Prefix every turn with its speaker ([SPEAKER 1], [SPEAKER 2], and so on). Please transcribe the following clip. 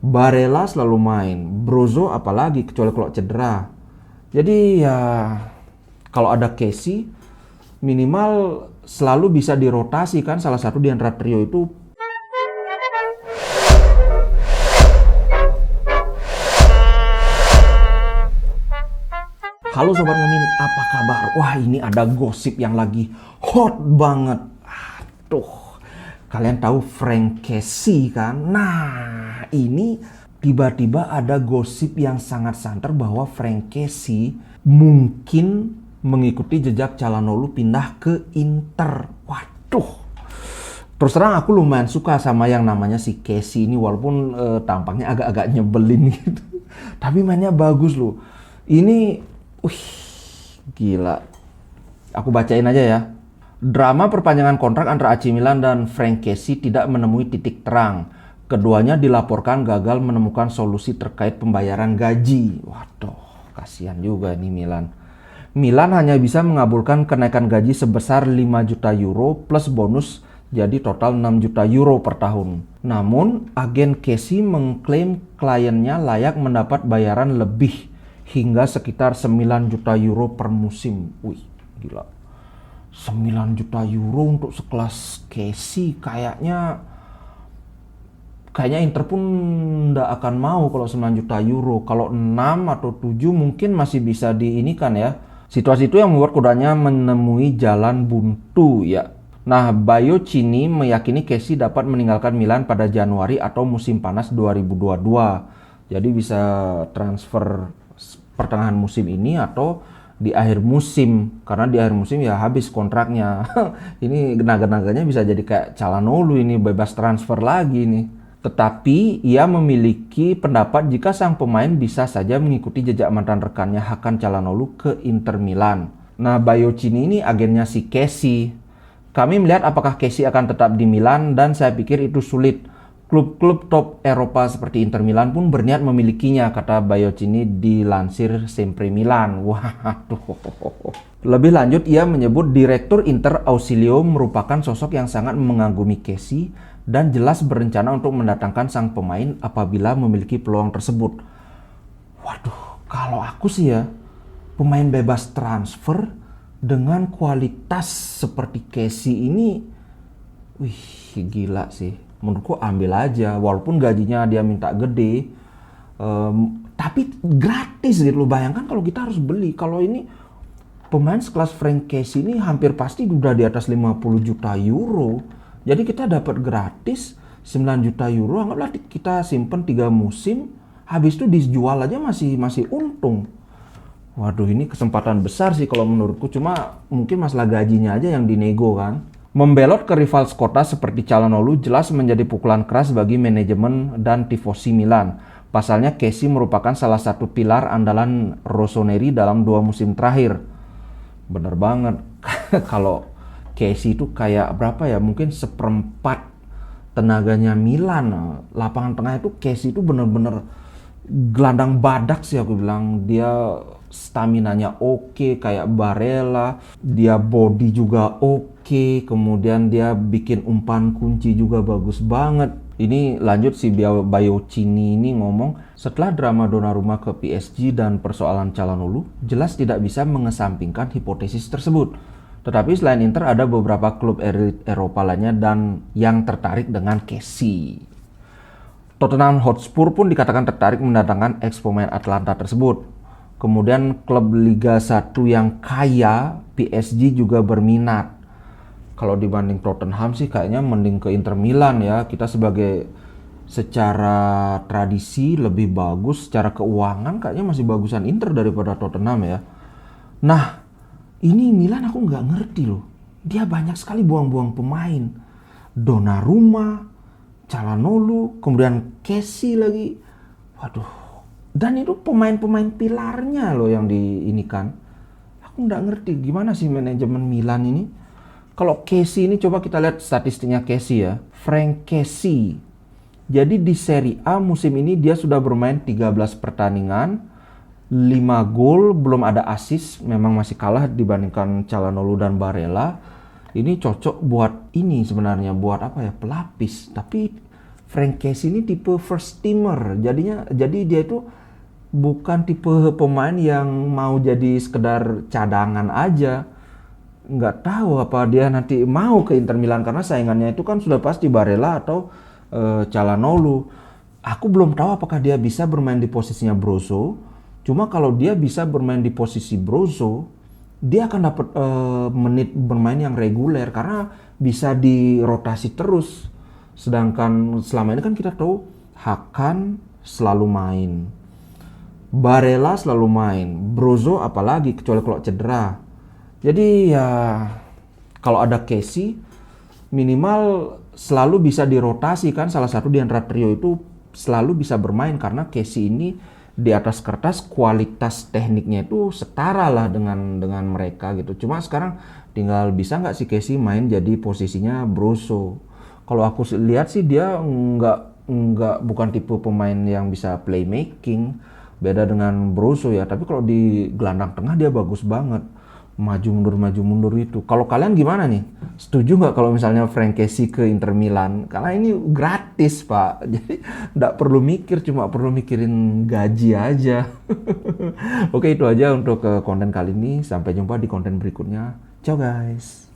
[SPEAKER 1] Barella selalu main, Brozo apalagi kecuali kalau cedera. Jadi ya kalau ada Kessie minimal selalu bisa dirotasi kan salah satu di antara trio itu. Halo Sobat Ngemin, apa kabar? Wah, ini ada gosip yang lagi hot banget. Aduh, kalian tahu Frank Kessie kan? Nah, ini tiba-tiba ada gosip yang sangat santer bahwa Frank Kessie mungkin mengikuti jejak Calhanoglu pindah ke Inter. Waduh, terus terang aku lumayan suka sama yang namanya si Kessie ini walaupun tampaknya agak-agak nyebelin gitu. Tapi mainnya bagus loh. Ini gila. Aku bacain aja ya. Drama perpanjangan kontrak antara AC Milan dan Frank Kessie tidak menemui titik terang. Keduanya dilaporkan gagal menemukan solusi terkait pembayaran gaji. Waduh, kasihan juga nih Milan. Milan hanya bisa mengabulkan kenaikan gaji sebesar 5 juta euro plus bonus jadi total 6 juta euro per tahun. Namun, agen Kessie mengklaim kliennya layak mendapat bayaran lebih hingga sekitar 9 juta euro per musim. Wih, gila. 9 juta euro untuk sekelas Kessie kayaknya Inter pun nggak akan mau kalau 9 juta euro. Kalau 6 atau 7 mungkin masih bisa diinikan ya. Situasi itu yang membuat kudanya menemui jalan buntu ya. Nah, Biocini meyakini Kessie dapat meninggalkan Milan pada Januari atau musim panas 2022. Jadi bisa transfer pertengahan musim ini atau di akhir musim, karena di akhir musim ya habis kontraknya. Ini naga-naganya bisa jadi kayak Calhanoglu ini, bebas transfer lagi nih. Tetapi ia memiliki pendapat jika sang pemain bisa saja mengikuti jejak mantan rekannya Hakan Calhanoglu ke Inter Milan. Nah, Biocini ini agennya si Kessie. Kami melihat apakah Kessie akan tetap di Milan dan saya pikir itu sulit. Klub-klub top Eropa seperti Inter Milan pun berniat memilikinya, kata Biocini dilansir Sempre Milan. Waduh. Lebih lanjut, ia menyebut Direktur Inter Ausilio merupakan sosok yang sangat mengagumi Kessie dan jelas berencana untuk mendatangkan sang pemain apabila memiliki peluang tersebut. Waduh, kalau aku sih ya, pemain bebas transfer dengan kualitas seperti Kessie ini, wih gila sih. Menurutku ambil aja, walaupun gajinya dia minta gede, tapi gratis gitu loh. Bayangkan kalau kita harus beli. Kalau ini pemain sekelas Frank Kessie ini hampir pasti udah di atas 50 juta euro. Jadi kita dapat gratis 9 juta euro, anggaplah kita simpen 3 musim, habis itu dijual aja masih untung. Waduh, ini kesempatan besar sih kalau menurutku, cuma mungkin masalah gajinya aja yang dinego kan. Membelot ke rival sekota seperti Calhanoglu jelas menjadi pukulan keras bagi manajemen dan tifosi Milan. Pasalnya Kessie merupakan salah satu pilar andalan Rossoneri dalam 2 musim terakhir. Bener banget. Kalau Kessie itu kayak berapa ya? Mungkin 1/4 tenaganya Milan. Lapangan tengah itu Kessie itu bener-bener gelandang badak sih aku bilang. Dia staminanya oke, kayak Barella. Dia body juga oke, kemudian dia bikin umpan kunci juga bagus banget. Ini lanjut si Biocini ini ngomong, setelah drama Donnarumma ke PSG dan persoalan Calhanoglu, jelas tidak bisa mengesampingkan hipotesis tersebut. Tetapi selain Inter ada beberapa klub Eropa lainnya dan yang tertarik dengan Kessie. Tottenham Hotspur pun dikatakan tertarik mendatangkan ex pemain Atlanta tersebut. Kemudian klub Liga 1 yang kaya, PSG juga berminat. Kalau dibanding Tottenham sih kayaknya mending ke Inter Milan ya. Kita sebagai secara tradisi lebih bagus, secara keuangan kayaknya masih bagusan Inter daripada Tottenham ya. Nah, ini Milan aku nggak ngerti loh. Dia banyak sekali buang-buang pemain. Donnarumma, Calhanoglu, kemudian Kessie lagi. Waduh. Dan itu pemain-pemain pilarnya loh yang diinikan. Aku nggak ngerti gimana sih manajemen Milan ini. Kalau Kessie ini coba kita lihat statistiknya Kessie ya. Frank Kessie. Jadi di Serie A musim ini dia sudah bermain 13 pertandingan. 5 gol, belum ada assist. Memang masih kalah dibandingkan Calhanoglu dan Barella. Ini cocok buat ini sebenarnya. Buat apa ya? Pelapis. Tapi Frank Casey ini tipe first teamer. Jadi dia itu bukan tipe pemain yang mau jadi sekedar cadangan aja. Nggak tahu apa dia nanti mau ke Inter Milan karena saingannya itu kan sudah pasti Barella atau Calhanoglu. Aku belum tahu apakah dia bisa bermain di posisinya Brozo. Cuma kalau dia bisa bermain di posisi Brozo, dia akan dapat menit bermain yang reguler karena bisa dirotasi terus. Sedangkan selama ini kan kita tahu Hakan selalu main, Barella selalu main, Brozo apalagi kecuali kalau cedera. Jadi ya kalau ada Casey minimal selalu bisa dirotasi kan, salah satu di antara trio itu selalu bisa bermain karena Casey ini di atas kertas kualitas tekniknya itu setara lah dengan mereka gitu. Cuma sekarang tinggal bisa nggak si Casey main jadi posisinya Brozo. Kalau aku lihat sih dia bukan tipe pemain yang bisa playmaking, beda dengan Brozo ya. Tapi kalau di gelandang tengah dia bagus banget, maju mundur itu. Kalau kalian gimana nih? Setuju nggak kalau misalnya Frank Casey ke Inter Milan? Karena ini gratis pak, jadi nggak perlu mikir, cuma perlu mikirin gaji aja. Oke, itu aja untuk konten kali ini. Sampai jumpa di konten berikutnya. Ciao guys.